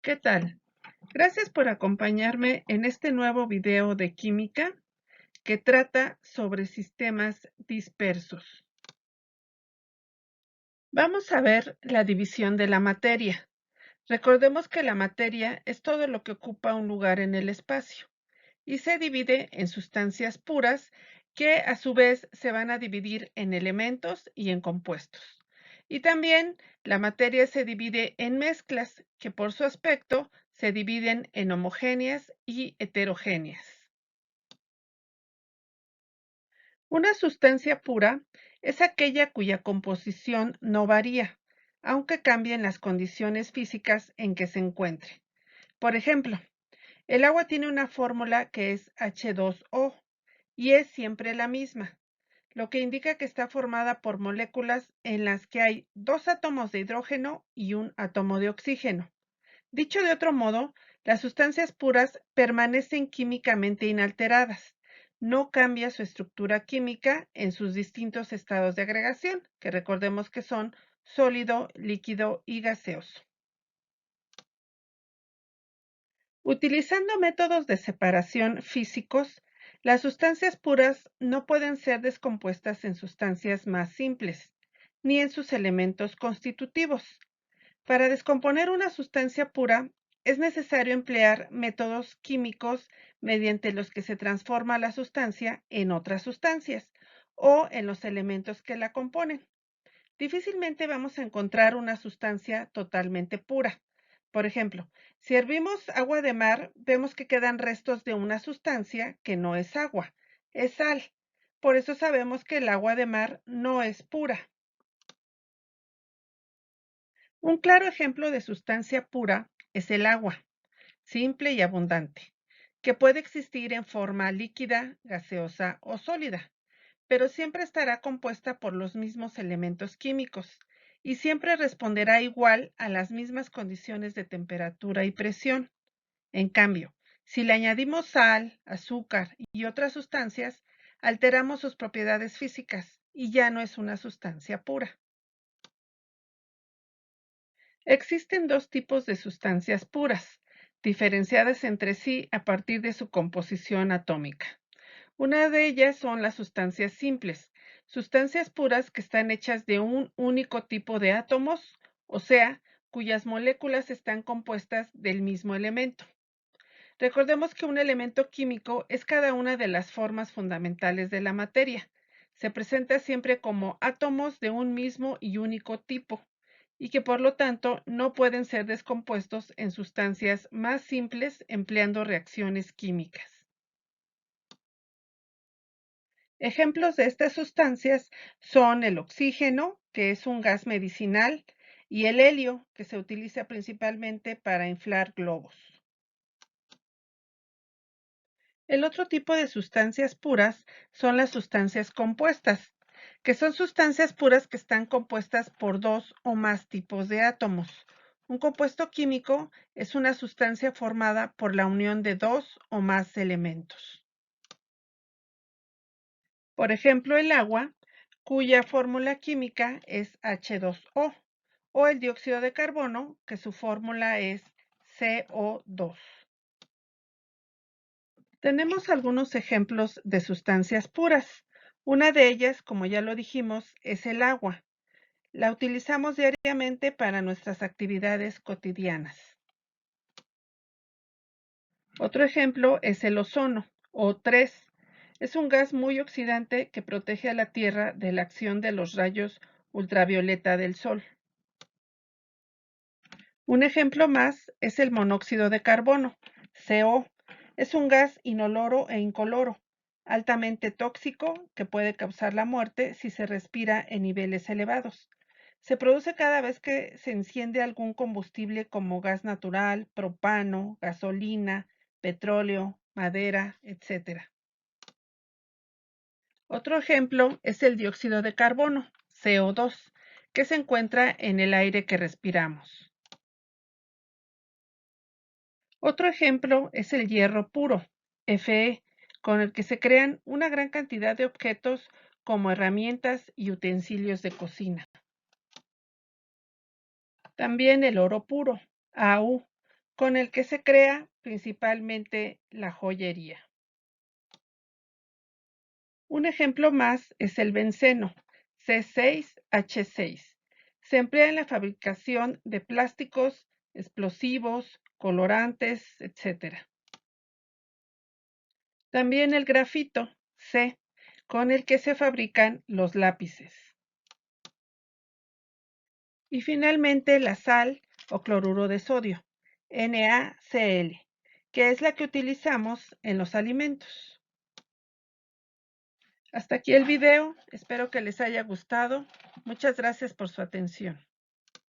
¿Qué tal? Gracias por acompañarme en este nuevo video de química que trata sobre sistemas dispersos. Vamos a ver la división de la materia. Recordemos que la materia es todo lo que ocupa un lugar en el espacio y se divide en sustancias puras que a su vez se van a dividir en elementos y en compuestos. Y también la materia se divide en mezclas que por su aspecto se dividen en homogéneas y heterogéneas. Una sustancia pura es aquella cuya composición no varía, aunque cambien las condiciones físicas en que se encuentre. Por ejemplo, el agua tiene una fórmula que es H2O y es siempre la misma, lo que indica que está formada por moléculas en las que hay dos átomos de hidrógeno y un átomo de oxígeno. Dicho de otro modo, las sustancias puras permanecen químicamente inalteradas. No cambia su estructura química en sus distintos estados de agregación, que recordemos que son sólido, líquido y gaseoso. Utilizando métodos de separación físicos, las sustancias puras no pueden ser descompuestas en sustancias más simples, ni en sus elementos constitutivos. Para descomponer una sustancia pura, es necesario emplear métodos químicos mediante los que se transforma la sustancia en otras sustancias o en los elementos que la componen. Difícilmente vamos a encontrar una sustancia totalmente pura. Por ejemplo, si hervimos agua de mar, vemos que quedan restos de una sustancia que no es agua, es sal. Por eso sabemos que el agua de mar no es pura. Un claro ejemplo de sustancia pura es el agua, simple y abundante, que puede existir en forma líquida, gaseosa o sólida, pero siempre estará compuesta por los mismos elementos químicos y siempre responderá igual a las mismas condiciones de temperatura y presión. En cambio, si le añadimos sal, azúcar y otras sustancias, alteramos sus propiedades físicas y ya no es una sustancia pura. Existen dos tipos de sustancias puras, diferenciadas entre sí a partir de su composición atómica. Una de ellas son las sustancias simples, sustancias puras que están hechas de un único tipo de átomos, o sea, cuyas moléculas están compuestas del mismo elemento. Recordemos que un elemento químico es cada una de las formas fundamentales de la materia. Se presenta siempre como átomos de un mismo y único tipo, y que por lo tanto no pueden ser descompuestos en sustancias más simples empleando reacciones químicas. Ejemplos de estas sustancias son el oxígeno, que es un gas medicinal, y el helio, que se utiliza principalmente para inflar globos. El otro tipo de sustancias puras son las sustancias compuestas, que son sustancias puras que están compuestas por dos o más tipos de átomos. Un compuesto químico es una sustancia formada por la unión de dos o más elementos. Por ejemplo, el agua, cuya fórmula química es H2O, o el dióxido de carbono, que su fórmula es CO2. Tenemos algunos ejemplos de sustancias puras. Una de ellas, como ya lo dijimos, es el agua. La utilizamos diariamente para nuestras actividades cotidianas. Otro ejemplo es el ozono, O3. Es un gas muy oxidante que protege a la Tierra de la acción de los rayos ultravioleta del Sol. Un ejemplo más es el monóxido de carbono, CO. Es un gas inoloro e incoloro, altamente tóxico que puede causar la muerte si se respira en niveles elevados. Se produce cada vez que se enciende algún combustible como gas natural, propano, gasolina, petróleo, madera, etc. Otro ejemplo es el dióxido de carbono, CO2, que se encuentra en el aire que respiramos. Otro ejemplo es el hierro puro, Fe, con el que se crean una gran cantidad de objetos como herramientas y utensilios de cocina. También el oro puro, Au, con el que se crea principalmente la joyería. Un ejemplo más es el benceno, C6H6. Se emplea en la fabricación de plásticos, explosivos, colorantes, etc. También el grafito, C, con el que se fabrican los lápices. Y finalmente la sal o cloruro de sodio, NaCl, que es la que utilizamos en los alimentos. Hasta aquí el video, espero que les haya gustado. Muchas gracias por su atención.